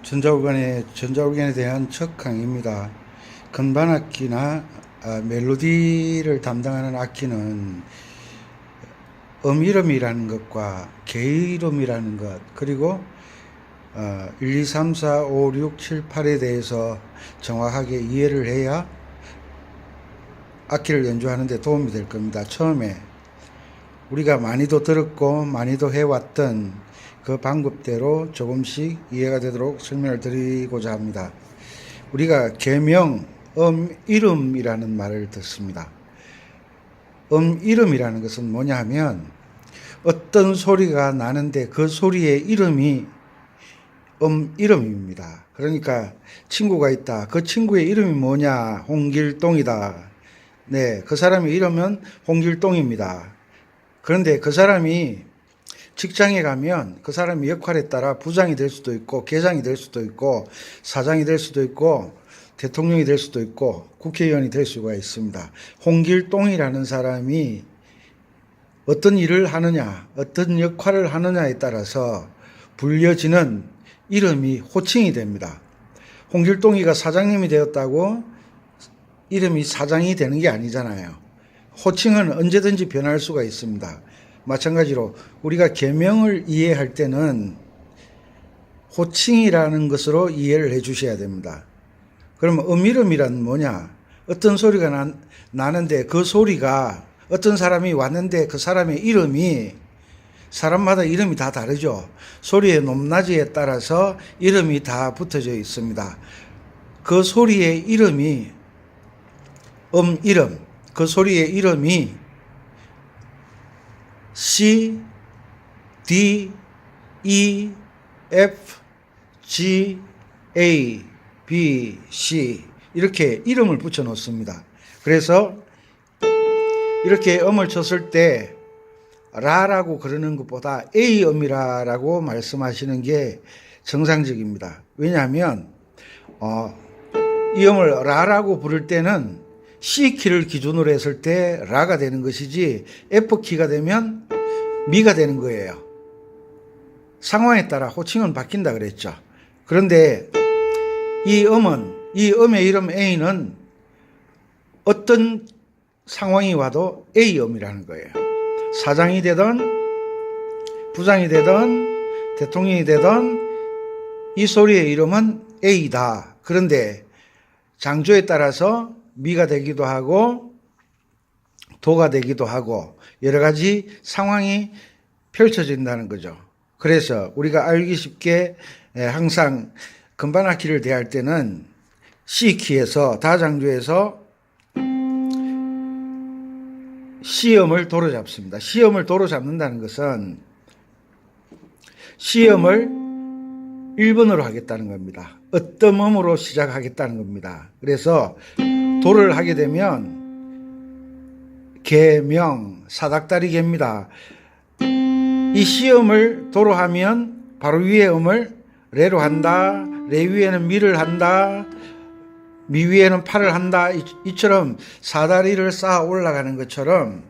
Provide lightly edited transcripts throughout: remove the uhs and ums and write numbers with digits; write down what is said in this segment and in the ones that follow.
전자올간에 대한 첫 강의입니다. 건반악기나 멜로디를 담당하는 악기는 이름이라는 것과 개이름이라는 것, 그리고 1, 2, 3, 4, 5, 6, 7, 8에 대해서 정확하게 이해를 해야 악기를 연주하는 데 도움이 될 겁니다. 처음에 우리가 많이도 들었고 많이도 해왔던 그 방법대로 조금씩 이해가 되도록 설명을 드리고자 합니다. 우리가 계명, 이름이라는 말을 듣습니다. 이름이라는 것은 뭐냐 하면 어떤 소리가 나는데 그 소리의 이름이 이름입니다. 그러니까 친구가 있다. 그 친구의 이름이 뭐냐? 홍길동이다. 네, 그 사람의 이름은 홍길동입니다. 그런데 그 사람이 직장에 가면 그 사람의 역할에 따라 부장이 될 수도 있고 계장이 될 수도 있고 사장이 될 수도 있고 대통령이 될 수도 있고 국회의원이 될 수가 있습니다. 홍길동이라는 사람이 어떤 일을 하느냐, 어떤 역할을 하느냐에 따라서 불려지는 이름이 호칭이 됩니다. 홍길동이가 사장님이 되었다고 이름이 사장이 되는 게 아니잖아요. 호칭은 언제든지 변할 수가 있습니다. 마찬가지로 우리가 계명을 이해할 때는 호칭이라는 것으로 이해를 해 주셔야 됩니다. 그러면 이름이란 뭐냐? 어떤 소리가 나는데 그 소리가 어떤 사람이 왔는데 그 사람의 이름이 사람마다 이름이 다 다르죠. 소리의 높낮이에 따라서 이름이 다 붙어져 있습니다. 그 소리의 이름이 이름, 그 소리의 이름이 C, D, E, F, G, A, B, C 이렇게 이름을 붙여 놓습니다. 그래서 이렇게 음을 쳤을 때 라라고 그러는 것보다 A음이라고 말씀하시는 게 정상적입니다. 왜냐하면 이 음을 라라고 부를 때는 C키를 기준으로 했을 때 라가 되는 것이지 F키가 되면 미가 되는 거예요. 상황에 따라 호칭은 바뀐다 그랬죠. 그런데 이 음의 이름 A는 어떤 상황이 와도 A음이라는 거예요. 사장이 되든 부장이 되든 대통령이 되든 이 소리의 이름은 A다. 그런데 장조에 따라서 미가 되기도 하고 도가 되기도 하고 여러 가지 상황이 펼쳐진다는 거죠. 그래서 우리가 알기 쉽게 항상 건반악기를 대할 때는 C키에서 다장조에서 C음을 도로 잡습니다. C음을 도로 잡는다는 것은 C음을 1번으로 하겠다는 겁니다. 어떤 음으로 시작하겠다는 겁니다. 그래서 도를 하게 되면 계명, 사닥다리 개입니다. 이 C음을 도로 하면 바로 위에 음을 레로 한다. 레 위에는 미를 한다. 미 위에는 파를 한다. 이처럼 사다리를 쌓아 올라가는 것처럼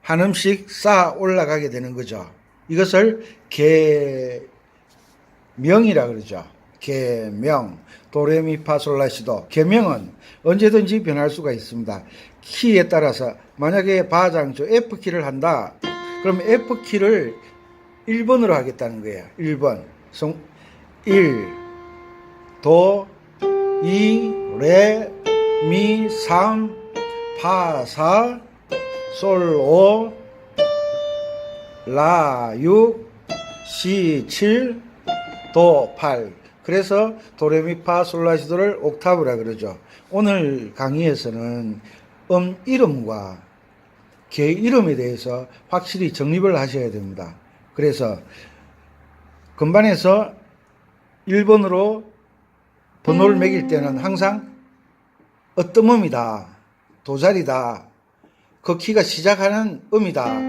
한 음씩 쌓아 올라가게 되는 거죠. 이것을 계명이라 그러죠. 계명, 도레미파솔라시도. 계명은 언제든지 변할 수가 있습니다. 키에 따라서 만약에 바장조 F키를 한다. 그럼 F키를 1번으로 하겠다는 거예요. 1번. 1, 도, 2, 레, 미, 3, 파, 4, 솔, 5, 라, 6, 시, 7, 도, 8. 그래서 도레미파 솔라시도를 옥타브라 그러죠. 오늘 강의에서는 이름과 개 이름에 대해서 확실히 정립을 하셔야 됩니다. 그래서 건반에서 1번으로 번호를 매길 때는 항상 어떤 음이다, 도자리다, 그 키가 시작하는 음이다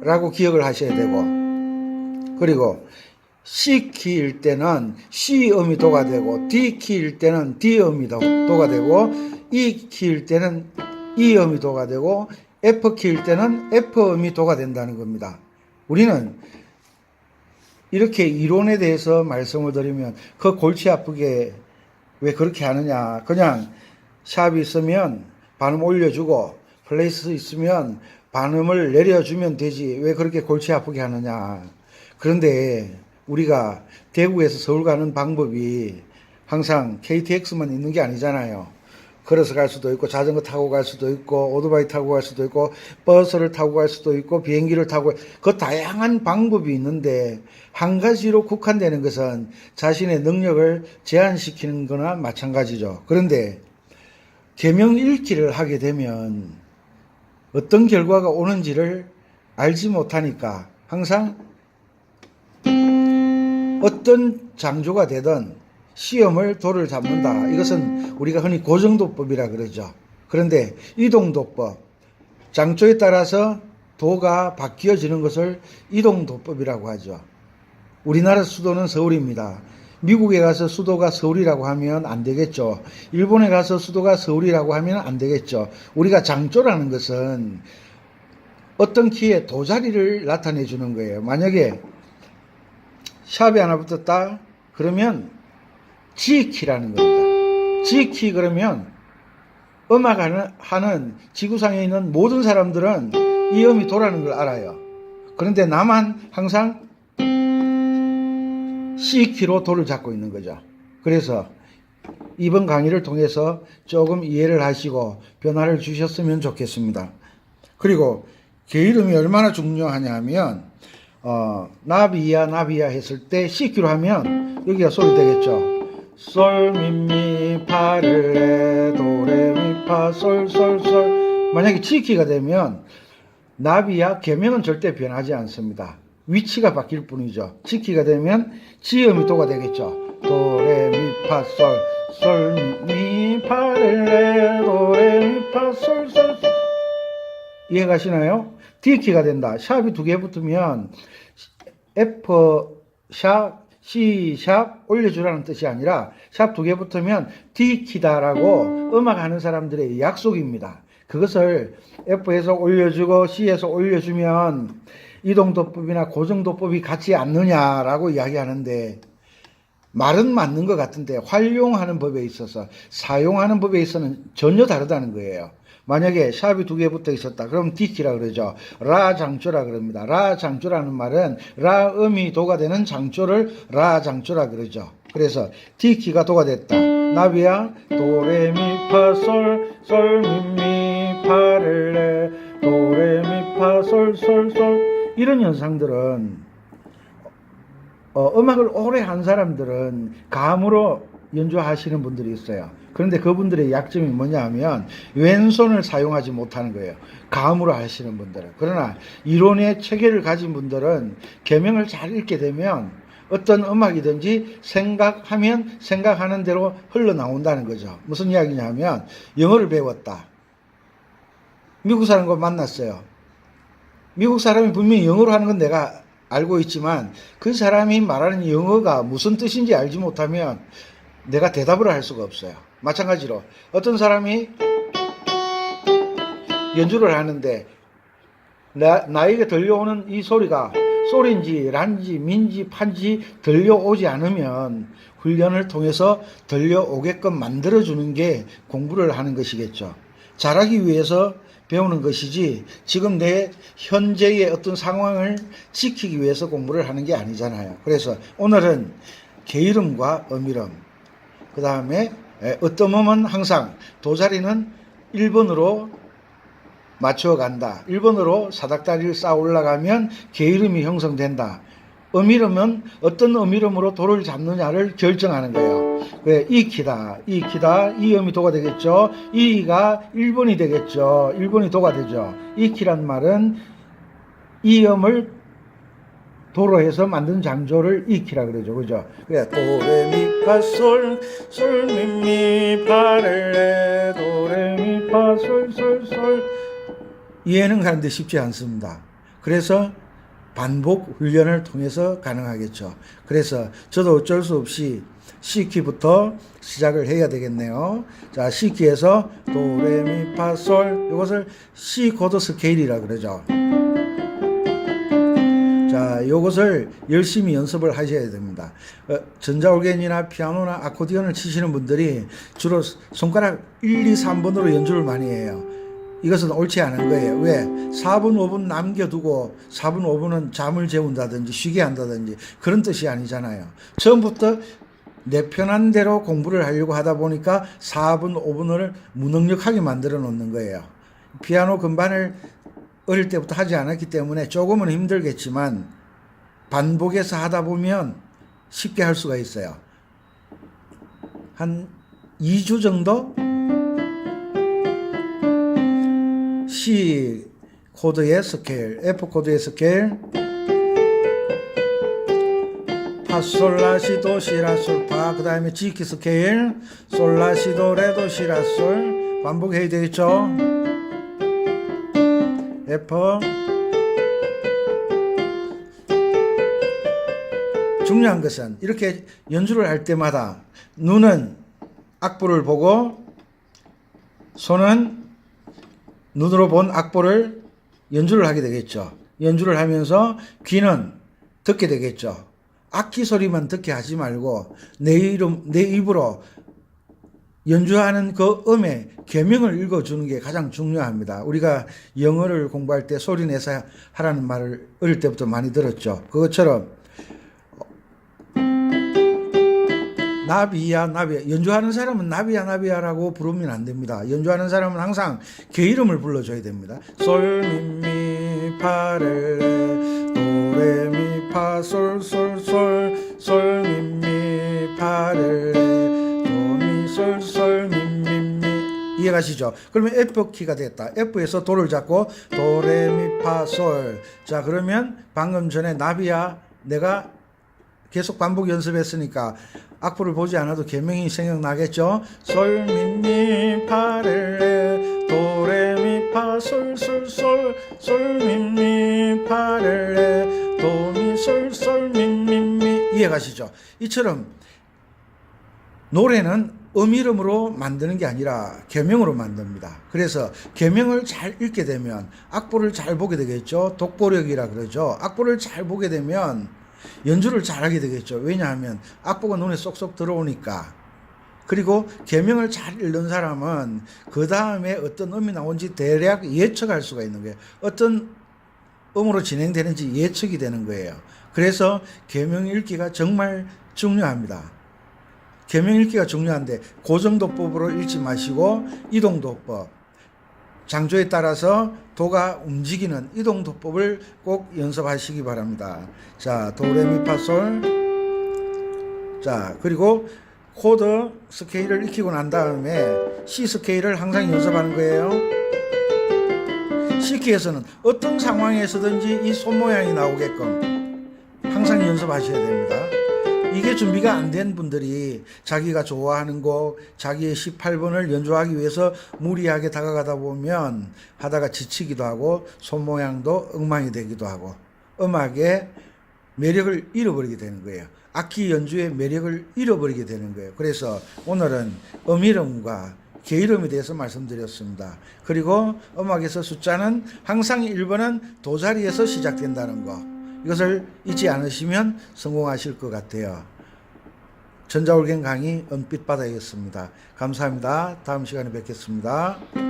라고 기억을 하셔야 되고, 그리고 C키일 때는 C음이 도가 되고, D키일 때는 D음이 도가 되고, E키일 때는 E음이 도가 되고, F키일 때는 F음이 도가 된다는 겁니다. 우리는 이렇게 이론에 대해서 말씀을 드리면 그 골치 아프게 왜 그렇게 하느냐. 그냥 샵이 있으면 반음 올려주고 플레이스 있으면 반음을 내려주면 되지. 왜 그렇게 골치 아프게 하느냐. 그런데 우리가 대구에서 서울 가는 방법이 항상 KTX만 있는 게 아니잖아요. 걸어서 갈 수도 있고 자전거 타고 갈 수도 있고 오토바이 타고 갈 수도 있고 버스를 타고 갈 수도 있고 비행기를 타고 그 다양한 방법이 있는데 한 가지로 국한되는 것은 자신의 능력을 제한시키는 거나 마찬가지죠. 그런데 계명 읽기를 하게 되면 어떤 결과가 오는지를 알지 못하니까 항상 어떤 장조가 되든 시험을 도를 잡는다. 이것은 우리가 흔히 고정도법이라 그러죠. 그런데 이동도법, 장조에 따라서 도가 바뀌어지는 것을 이동도법이라고 하죠. 우리나라 수도는 서울입니다. 미국에 가서 수도가 서울이라고 하면 안 되겠죠. 일본에 가서 수도가 서울이라고 하면 안 되겠죠. 우리가 장조라는 것은 어떤 키의 도자리를 나타내 주는 거예요. 만약에 샵이 하나 붙었다 그러면 G키라는 겁니다. G키 그러면 음악 하는 지구상에 있는 모든 사람들은 이 음이 도라는 걸 알아요. 그런데 나만 항상 C키로 도를 잡고 있는 거죠. 그래서 이번 강의를 통해서 조금 이해를 하시고 변화를 주셨으면 좋겠습니다. 그리고 게이름이 얼마나 중요하냐 하면 나비야 했을 때 C키로 하면 여기가 소리 되겠죠. 솔, 미미, 파를, 레, 도, 레, 미, 파, 솔, 솔, 솔. 만약에 G키가 되면 나비야 계명은 절대 변하지 않습니다. 위치가 바뀔 뿐이죠. G키가 되면 G음이 도가 되겠죠. 도, 레, 미, 파, 솔, 솔, 미, 파, 레, 도, 레, 미, 파, 솔, 솔, 솔. 이해가시나요? D키가 된다. 샵이 두 개 붙으면 F 샵, C 샵 올려주라는 뜻이 아니라 샵 두 개 붙으면 D키다라고 음악하는 사람들의 약속입니다. 그것을 F에서 올려주고 C에서 올려주면 이동도법이나 고정도법이 같지 않느냐라고 이야기하는데 말은 맞는 것 같은데 활용하는 법에 있어서 사용하는 법에 있어서는 전혀 다르다는 거예요. 만약에 샵이 두 개 붙어 있었다. 그럼 D키라 그러죠. 라 장조라 그럽니다. 라 장조라는 말은 라 음이 도가 되는 장조를 라 장조라 그러죠. 그래서 D키가 도가 됐다. 나비야 도레미파솔 솔미미파를레 도레미파솔솔솔 이런 현상들은 음악을 오래 한 사람들은 감으로 연주하시는 분들이 있어요. 그런데 그분들의 약점이 뭐냐 하면 왼손을 사용하지 못하는 거예요. 감으로 하시는 분들은. 그러나 이론의 체계를 가진 분들은 계명을 잘 읽게 되면 어떤 음악이든지 생각하면 생각하는 대로 흘러나온다는 거죠. 무슨 이야기냐 하면 영어를 배웠다. 미국 사람과 만났어요. 미국 사람이 분명히 영어로 하는 건 내가 알고 있지만 그 사람이 말하는 영어가 무슨 뜻인지 알지 못하면 내가 대답을 할 수가 없어요. 마찬가지로 어떤 사람이 연주를 하는데 나에게 들려오는 이 소리가 소리인지 란지 민지 판지 들려오지 않으면 훈련을 통해서 들려오게끔 만들어주는 게 공부를 하는 것이겠죠. 잘하기 위해서 배우는 것이지 지금 내 현재의 어떤 상황을 지키기 위해서 공부를 하는 게 아니잖아요. 그래서 오늘은 게이름과 음이름, 그 다음에 어떤 음은 항상 도자리는 1번으로 맞춰간다. 1번으로 사닥다리를 쌓아 올라가면 게이름이 형성된다. 음이름은 어떤 음이름으로 도를 잡느냐를 결정하는 거예요. 이 키다, 이 음이 도가 되겠죠. 이가 1번이 되겠죠. 1번이 도가 되죠. 이 키란 말은 이 음을 도로 해서 만든 장조를 이 키라 그러죠. 그죠? 도레미파솔 솔미미파레 도레미파솔 솔솔 이해는 가는데 쉽지 않습니다. 그래서 반복 훈련을 통해서 가능하겠죠. 그래서 저도 어쩔 수 없이 C키부터 시작을 해야 되겠네요. 자, C키에서 도레미파솔 이것을 C 코드 스케일이라 그러죠. 자, 자, 요것을 열심히 연습을 하셔야 됩니다. 전자올겐이나 피아노나 아코디언을 치시는 분들이 주로 손가락 1, 2, 3번으로 연주를 많이 해요. 이것은 옳지 않은 거예요. 왜? 4분, 5분 남겨두고 4분, 5분은 잠을 재운다든지 쉬게 한다든지 그런 뜻이 아니잖아요. 처음부터 내 편한 대로 공부를 하려고 하다 보니까 4분, 5분을 무능력하게 만들어 놓는 거예요. 피아노 건반을 어릴 때부터 하지 않았기 때문에 조금은 힘들겠지만 반복해서 하다 보면 쉽게 할 수가 있어요. 한 2주 정도 C 코드의 스케일, F 코드의 스케일, 파, 솔, 라, 시, 도, 시, 라, 솔, 파, 그 다음에 G 키 스케일, 솔, 라, 시, 도, 레, 도, 시, 라, 솔 반복해야 되겠죠. F. 중요한 것은 이렇게 연주를 할 때마다 눈은 악보를 보고 손은 눈으로 본 악보를 연주를 하게 되겠죠. 연주를 하면서 귀는 듣게 되겠죠. 악기 소리만 듣게 하지 말고 내 입으로 연주하는 그 음의 계명을 읽어주는 게 가장 중요합니다. 우리가 영어를 공부할 때 소리 내서 하라는 말을 어릴 때부터 많이 들었죠. 그것처럼 나비야 나비야, 연주하는 사람은 나비야 나비야라고 부르면 안 됩니다. 연주하는 사람은 항상 걔 이름을 불러줘야 됩니다. 솔 미 미 파 레 레 도 레 미 파 솔 솔 솔 솔 미 미 파 레 레 도 미 솔 솔 미 미 미. 이해가시죠? 그러면 F 키가 됐다. F에서 도를 잡고 도 레 미 파 솔. 자, 그러면 방금 전에 나비야 내가 계속 반복 연습했으니까 악보를 보지 않아도 계명이 생각나겠죠? 솔, 미, 미, 파, 레, 레, 도, 레, 미, 파, 솔, 솔, 솔, 솔, 미, 미, 파, 레, 레, 도, 미, 솔, 솔, 미, 미, 미. 이해가시죠? 이처럼 노래는 이름으로 만드는 게 아니라 계명으로 만듭니다. 그래서 계명을 잘 읽게 되면 악보를 잘 보게 되겠죠? 독보력이라 그러죠. 악보를 잘 보게 되면 연주를 잘하게 되겠죠. 왜냐하면 악보가 눈에 쏙쏙 들어오니까. 그리고 계명을 잘 읽는 사람은 그 다음에 어떤 음이 나온지 대략 예측할 수가 있는 거예요. 어떤 음으로 진행되는지 예측이 되는 거예요. 그래서 계명 읽기가 정말 중요합니다. 계명 읽기가 중요한데 고정도법으로 읽지 마시고 이동도법, 장조에 따라서 도가 움직이는 이동도법을 꼭 연습하시기 바랍니다. 자, 도레미파솔. 자, 그리고 코드 스케일을 익히고 난 다음에 C 스케일을 항상 연습하는 거예요. C키에서는 어떤 상황에서든지 이 손 모양이 나오게끔 항상 연습하셔야 됩니다. 이게 준비가 안 된 분들이 자기가 좋아하는 곡, 자기의 18번을 연주하기 위해서 무리하게 다가가다 보면 하다가 지치기도 하고 손 모양도 엉망이 되기도 하고 음악의 매력을 잃어버리게 되는 거예요. 악기 연주의 매력을 잃어버리게 되는 거예요. 그래서 오늘은 이름과 개 이름에 대해서 말씀드렸습니다. 그리고 음악에서 숫자는 항상 1번은 도 자리에서 시작된다는 거. 이것을 잊지 않으시면 성공하실 것 같아요. 전자올겐 강의 은빛바다였습니다. 감사합니다. 다음 시간에 뵙겠습니다.